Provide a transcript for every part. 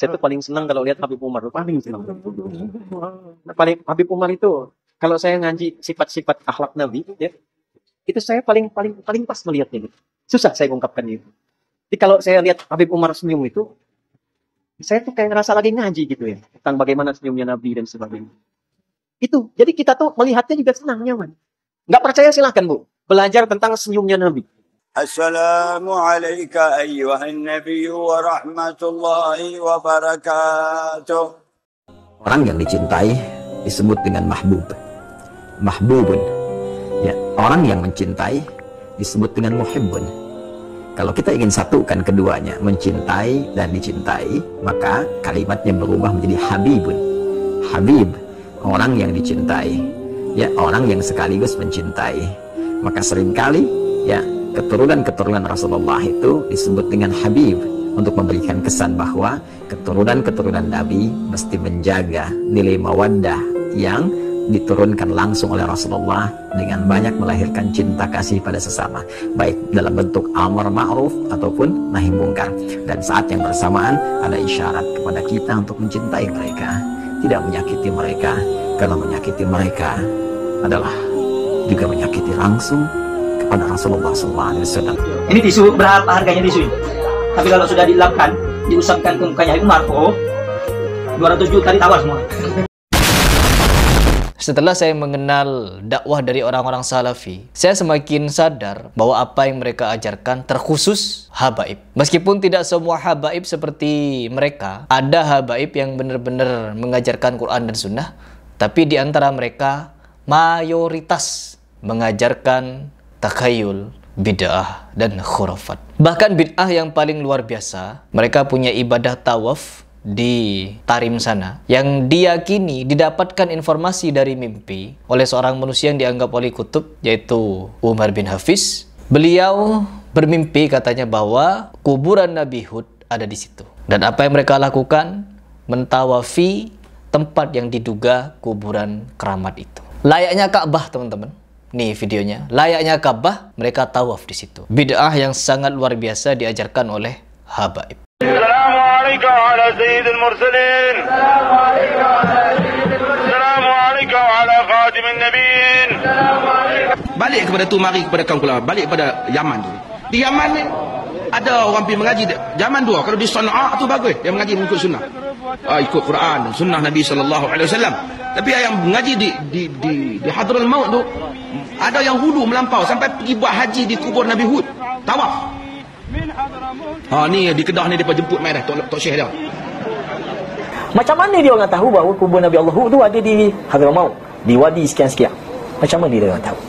Saya tuh paling senang kalau lihat Habib Umar, paling senang. Paling Habib Umar itu kalau saya ngaji sifat-sifat akhlak Nabi, ya, itu saya paling pas melihatnya. Susah saya ungkapkan itu. Jadi kalau saya lihat Habib Umar senyum itu, saya tuh kayak ngerasa lagi ngaji gitu ya, tentang bagaimana senyumnya Nabi dan sebagainya. Itu, jadi kita tuh melihatnya juga senang, nyaman. Nggak percaya silahkan Bu, belajar tentang senyumnya Nabi. Assalamualaikum ayyuhan nabiy wa rahmatullahi wa barakatuh. Orang yang dicintai disebut dengan mahbub. Mahbubun. Ya, orang yang mencintai disebut dengan muhibbun. Kalau kita ingin satukan keduanya, mencintai dan dicintai, maka kalimatnya berubah menjadi habibun. Habib, orang yang dicintai. Ya, orang yang sekaligus mencintai. Maka seringkali ya keturunan-keturunan Rasulullah itu disebut dengan Habib untuk memberikan kesan bahwa keturunan-keturunan Nabi mesti menjaga nilai mawaddah yang diturunkan langsung oleh Rasulullah dengan banyak melahirkan cinta kasih pada sesama, baik dalam bentuk amar ma'ruf ataupun nahi mungkar. Dan saat yang bersamaan ada isyarat kepada kita untuk mencintai mereka, tidak menyakiti mereka, karena menyakiti mereka adalah juga menyakiti langsung pada Rasulullah SAW. Ini tisu berapa harganya tisu ini? Tapi kalau sudah dilapkan, diusapkan ke mukanya Umar, oh 200 juta ditawar semua. Setelah saya mengenal dakwah dari orang-orang Salafi, saya semakin sadar bahwa apa yang mereka ajarkan terkhusus habaib. Meskipun tidak semua habaib seperti mereka, ada habaib yang benar-benar mengajarkan Quran dan Sunnah, tapi di antara mereka mayoritas mengajarkan takhayul, bid'ah, dan khurafat. Bahkan bid'ah yang paling luar biasa, mereka punya ibadah tawaf di Tarim sana yang diyakini didapatkan informasi dari mimpi oleh seorang manusia yang dianggap wali kutub, yaitu Umar bin Hafiz. Beliau bermimpi katanya bahwa kuburan Nabi Hud ada di situ. Dan apa yang mereka lakukan? Mentawafi tempat yang diduga kuburan keramat itu. Layaknya Ka'bah, teman-teman. Nih videonya. Layaknya Ka'bah, mereka tawaf di situ. Bid'ah yang sangat luar biasa diajarkan oleh habaib. Assalamualaikum ala sayyidil mursalin. Assalamualaikum ala khatimin nabiyyin. Balik kepada tu, mari kepada kaum ulama. Balik pada Yaman tu. Di Yaman ni ada orang pergi mengaji zaman dua. Kalau di Sana'a tu bagus, dia mengaji mengikut sunnah. Ikut Quran, sunnah Nabi SAW. Tapi yang mengaji di Hadraul Maut tu, ada yang hulu melampau sampai pergi buat haji di kubur Nabi Hud, tawaf. Ni di Kedah ni depa jemput mai dah Tok Syekh dia. Macam mana dia orang tahu bahawa kubur Nabi Allah tu ada di Hadramaut, di wadi sekian-sekian? Macam mana dia orang tahu?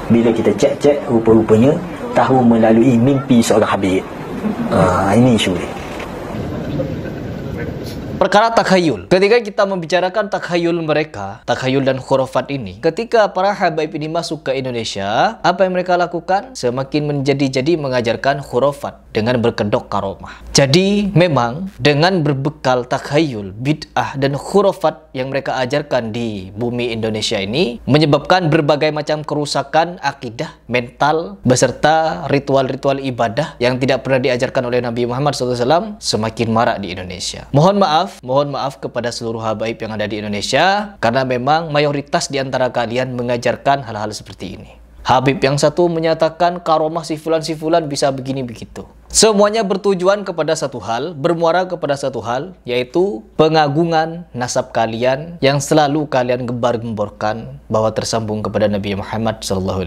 Bila kita cek-cek, rupa-rupanya tahu melalui mimpi seorang habib. Ini isu dia. Perkara takhayul. Ketika kita membicarakan takhayul mereka, takhayul dan khurafat ini, ketika para habaib ini masuk ke Indonesia, apa yang mereka lakukan? Semakin menjadi-jadi mengajarkan khurafat dengan berkedok karomah. Jadi memang dengan berbekal takhayul, bid'ah dan khurafat yang mereka ajarkan di bumi Indonesia ini menyebabkan berbagai macam kerusakan akidah, mental, beserta ritual-ritual ibadah yang tidak pernah diajarkan oleh Nabi Muhammad SAW semakin marak di Indonesia. Mohon maaf kepada seluruh habaib yang ada di Indonesia, karena memang mayoritas di antara kalian mengajarkan hal-hal seperti ini. Habib yang satu menyatakan karomah si fulan bisa begini begitu. Semuanya bertujuan kepada satu hal, bermuara kepada satu hal, yaitu pengagungan nasab kalian yang selalu kalian gembar-gemborkan bahwa tersambung kepada Nabi Muhammad SAW.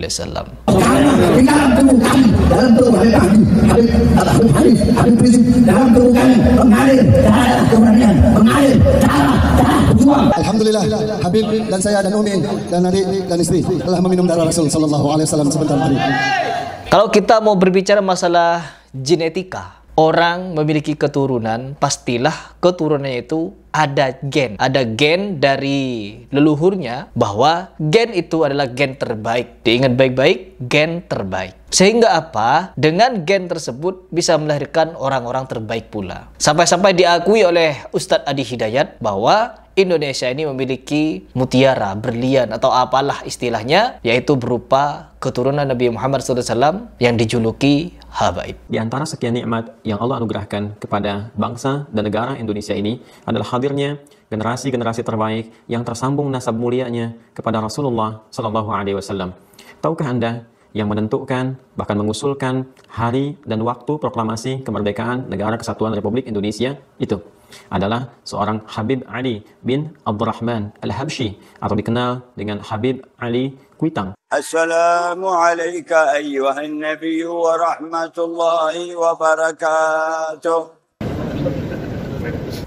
Alhamdulillah, Habib dan saya dan Umi dan adik dan istri telah meminum darah Rasul SAW sebentar tadi. Kalau kita mau berbicara masalah genetika, orang memiliki keturunan, pastilah keturunannya itu ada gen dari leluhurnya, bahwa gen itu adalah gen terbaik. Diingat baik-baik, gen terbaik. Sehingga apa? Dengan gen tersebut bisa melahirkan orang-orang terbaik pula. Sampai-sampai diakui oleh Ustadz Adi Hidayat bahwa Indonesia ini memiliki mutiara, berlian, atau apalah istilahnya, yaitu berupa keturunan Nabi Muhammad SAW yang dijuluki habaib. Di antara sekian nikmat yang Allah anugerahkan kepada bangsa dan negara Indonesia ini adalah hadirnya generasi-generasi terbaik yang tersambung nasab mulianya kepada Rasulullah Sallallahu Alaihi Wasallam. Tahukah Anda yang menentukan bahkan mengusulkan hari dan waktu proklamasi kemerdekaan Negara Kesatuan Republik Indonesia itu adalah seorang Habib Ali bin Abdurrahman Al-Habsyi atau dikenal dengan Habib Ali Kuitang. Assalamualaikum ayyuhan nabiy wa rahmatullahi wa barakatuh.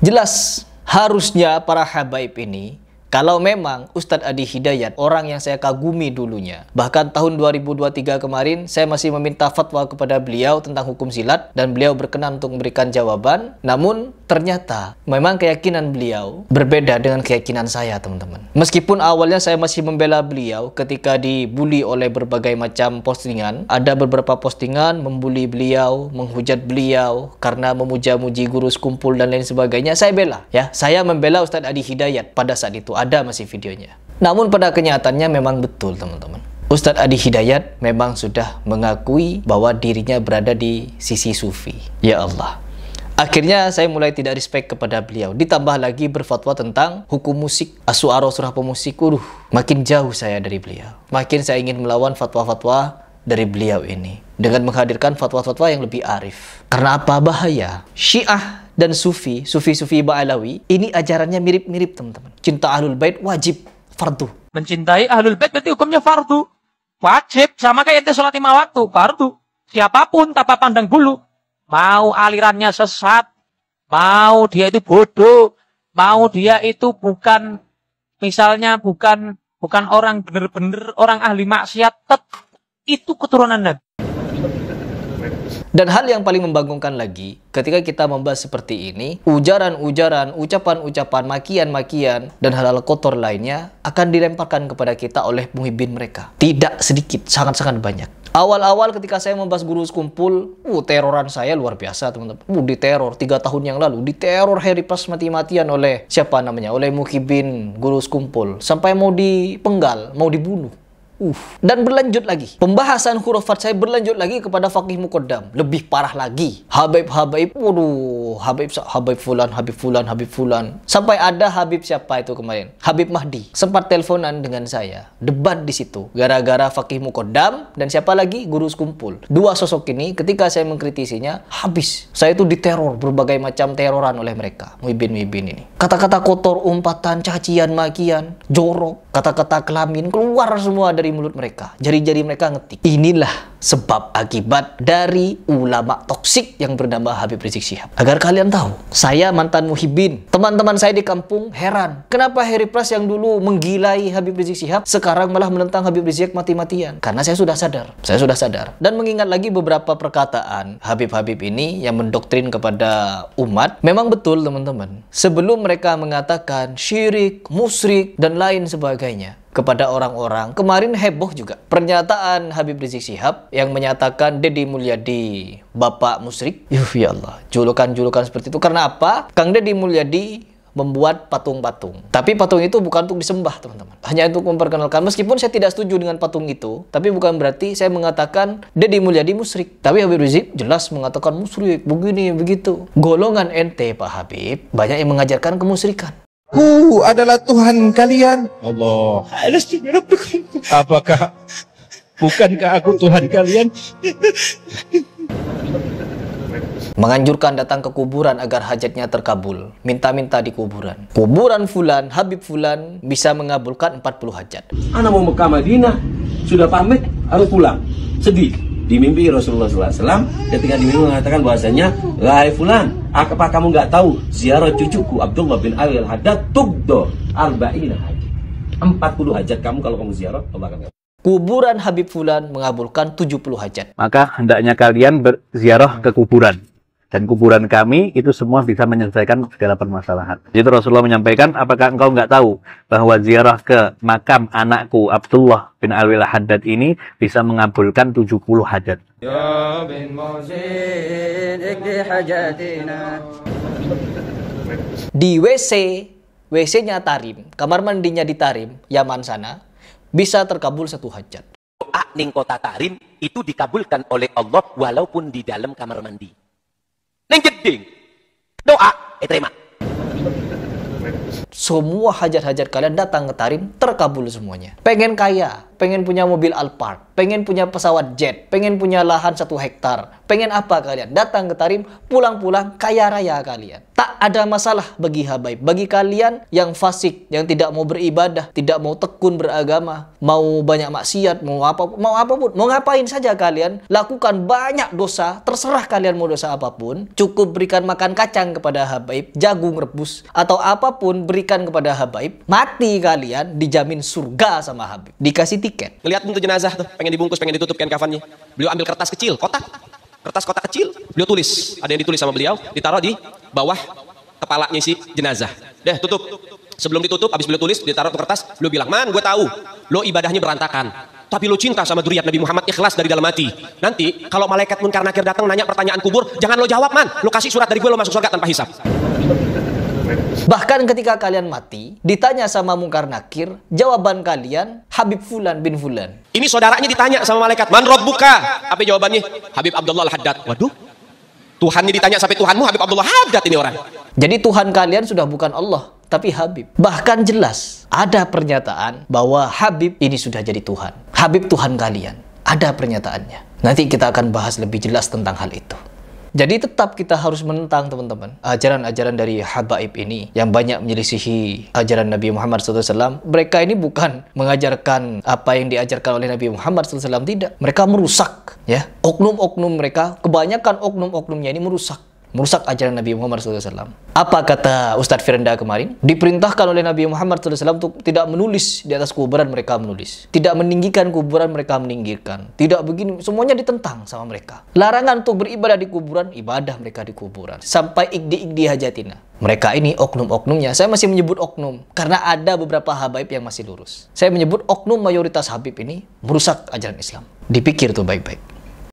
Jelas harusnya para habaib ini, kalau memang Ustadz Adi Hidayat, orang yang saya kagumi dulunya, bahkan tahun 2023 kemarin saya masih meminta fatwa kepada beliau tentang hukum silat dan beliau berkenan untuk memberikan jawaban. Namun ternyata memang keyakinan beliau berbeda dengan keyakinan saya, teman-teman. Meskipun awalnya saya masih membela beliau ketika dibully oleh berbagai macam postingan, ada beberapa postingan membuli beliau, menghujat beliau karena memuja-muji guru sekumpul dan lain sebagainya, saya bela. Ya, saya membela Ustadz Adi Hidayat pada saat itu. Ada masih videonya. Namun pada kenyataannya memang betul, teman-teman. Ustadz Adi Hidayat memang sudah mengakui bahwa dirinya berada di sisi sufi. Ya Allah. Akhirnya saya mulai tidak respect kepada beliau. Ditambah lagi berfatwa tentang hukum musik, As-Su'ara surah pemusik. Makin jauh saya dari beliau. Makin saya ingin melawan fatwa-fatwa dari beliau ini dengan menghadirkan fatwa-fatwa yang lebih arif. Karena apa? Bahaya. Syiah dan sufi Ba'alawi ini ajarannya mirip-mirip, teman-teman. Cinta ahlul bait wajib, fardu. Mencintai ahlul bait berarti hukumnya fardu, wajib. Sama kayak ente sholat 5 waktu, fardu. Siapapun tanpa pandang bulu, mau alirannya sesat, mau dia itu bodoh, mau dia itu bukan, misalnya bukan orang bener-bener orang ahli maksiat, itu keturunan Nabi. Dan hal yang paling membanggakan lagi, ketika kita membahas seperti ini, ujaran-ujaran, ucapan-ucapan, makian-makian, dan hal-hal kotor lainnya akan dilemparkan kepada kita oleh muhibbin mereka. Tidak sedikit, sangat-sangat banyak. Awal-awal ketika saya membahas guru sekumpul, teroran saya luar biasa, teman-teman. Diteror 3 tahun yang lalu, diteror Harry Pras mati-matian oleh siapa namanya? Oleh muhibbin guru sekumpul. Sampai mau dipenggal, mau dibunuh. Dan berlanjut lagi. Pembahasan khurafat saya berlanjut lagi kepada Faqih Muqaddam. Lebih parah lagi. Habib-habib, Habib fulan. Sampai ada Habib siapa itu kemarin? Habib Mahdi. Sempat teleponan dengan saya. Debat di situ. Gara-gara Faqih Muqaddam dan siapa lagi? Guru sekumpul. Dua sosok ini ketika saya mengkritisinya, habis. Saya itu diteror berbagai macam teroran oleh mereka. Muhibbin-muhibbin ini. Kata-kata kotor, umpatan, cacian, makian, jorok, kata-kata kelamin keluar semua dari mulut mereka. Jari-jari mereka ngetik. Inilah sebab akibat dari ulama toksik yang bernama Habib Rizik Syihab. Agar kalian tahu, saya mantan muhibbin. Teman-teman saya di kampung heran. Kenapa Harry Pras yang dulu menggilai Habib Rizik Syihab sekarang malah menentang Habib Rizik mati-matian? Karena saya sudah sadar. Saya sudah sadar. Dan mengingat lagi beberapa perkataan Habib-Habib ini yang mendoktrin kepada umat. Memang betul, teman-teman. Sebelum mereka mengatakan syirik, musyrik, dan lain sebagainya kepada orang-orang, kemarin heboh juga pernyataan Habib Rizik Syihab yang menyatakan Deddy Mulyadi bapak musyrik. Ya Allah, julukan-julukan seperti itu. Karena apa? Kang Deddy Mulyadi membuat patung-patung. Tapi patung itu bukan untuk disembah, teman-teman. Hanya untuk memperkenalkan. Meskipun saya tidak setuju dengan patung itu, tapi bukan berarti saya mengatakan Deddy Mulyadi musyrik. Tapi Habib Rizik jelas mengatakan musyrik, begini, begitu. Golongan ente, Pak Habib, banyak yang mengajarkan kemusyrikan. Adalah Tuhan kalian. Allah. Apakah bukankah aku Tuhan kalian? Menganjurkan datang ke kuburan agar hajatnya terkabul. Minta-minta di kuburan. Kuburan fulan, Habib fulan bisa mengabulkan 40 hajat. Anak mau Mekah Madinah, sudah pamit harus pulang. Sedih. Di mimpi Rasulullah SAW ketika di mimpi mengatakan bahwasanya, wahai fulan, apa kamu nggak tahu ziarah cucuku Abdullah bin Ali al-Haddad tugdo arba'ina haji. 40 hajat kamu kalau kamu ziarah Allah akan. Kuburan Habib fulan mengabulkan 70 hajat. Maka hendaknya kalian berziarah ke kuburan. Dan kuburan kami itu semua bisa menyelesaikan segala permasalahan. Jadi Rasulullah menyampaikan, apakah engkau nggak tahu bahwa ziarah ke makam anakku Abdullah bin Ali al-Haddad ini bisa mengabulkan 70 hajat. Di WC-nya Tarim, kamar mandinya di Tarim, Yaman sana, bisa terkabul 1 hajat. Doa ning kota Tarim itu dikabulkan oleh Allah walaupun di dalam kamar mandi. Ning jeding doa terima. Semua hajat-hajat kalian datang ke Tarim, terkabul semuanya. Pengen kaya, pengen punya mobil Alphard, pengen punya pesawat jet, pengen punya lahan 1 hektar, pengen apa kalian? Datang ke Tarim, pulang-pulang kaya raya kalian. Tak ada masalah bagi habaib. Bagi kalian yang fasik, yang tidak mau beribadah, tidak mau tekun beragama, mau banyak maksiat, mau apapun, mau ngapain saja kalian, lakukan banyak dosa, terserah kalian mau dosa apapun, cukup berikan makan kacang kepada habaib, jagung rebus, atau apapun berikan kepada habaib, mati kalian dijamin surga sama habib. Dikasih tiket. Ngeliat tuh jenazah tuh, pengen dibungkus, pengen ditutup kain kafannya. Beliau ambil kertas kecil, kotak. Kertas kotak kecil, beliau tulis. Ada yang ditulis sama beliau, ditaruh di bawah kepalanya si jenazah. Deh, tutup. Sebelum ditutup, habis beliau tulis, ditaruh tuh kertas, beliau bilang, "Man, gue tahu, lo ibadahnya berantakan. Tapi lo cinta sama dzurriyyat Nabi Muhammad, ikhlas dari dalam hati. Nanti, kalau malaikat munkar nakir datang nanya pertanyaan kubur, jangan lo jawab, man. Lo kasih surat dari gue, lo masuk surga tanpa hisab." Bahkan ketika kalian mati, ditanya sama mungkar nakir, jawaban kalian Habib Fulan bin Fulan. Ini saudaranya ditanya sama malaikat, "Man rabbuka?" Apa jawabannya? "Habib Abdullah Al-Haddad." Waduh, Tuhannya ditanya sampai Tuhanmu Habib Abdullah Haddad ini orang. Jadi Tuhan kalian sudah bukan Allah, tapi Habib. Bahkan jelas ada pernyataan bahwa Habib ini sudah jadi Tuhan. Habib Tuhan kalian. Ada pernyataannya. Nanti kita akan bahas lebih jelas tentang hal itu. Jadi tetap kita harus menentang teman-teman ajaran-ajaran dari habaib ini yang banyak menyelisihi ajaran Nabi Muhammad SAW. Mereka ini bukan mengajarkan apa yang diajarkan oleh Nabi Muhammad SAW, tidak. Mereka merusak, ya. Oknum-oknum mereka, kebanyakan oknum-oknumnya ini merusak ajaran Nabi Muhammad SAW. Apa kata Ustadz Firanda kemarin? Diperintahkan oleh Nabi Muhammad SAW untuk tidak menulis di atas kuburan, mereka menulis. Tidak meninggikan kuburan, mereka meninggikan. Tidak begini, semuanya ditentang sama mereka. Larangan untuk beribadah di kuburan, ibadah mereka di kuburan. Sampai igdi hajatina. Mereka ini oknum-oknumnya, saya masih menyebut oknum karena ada beberapa habaib yang masih lurus. Saya menyebut oknum mayoritas habib ini merusak ajaran Islam. Dipikir tuh baik-baik.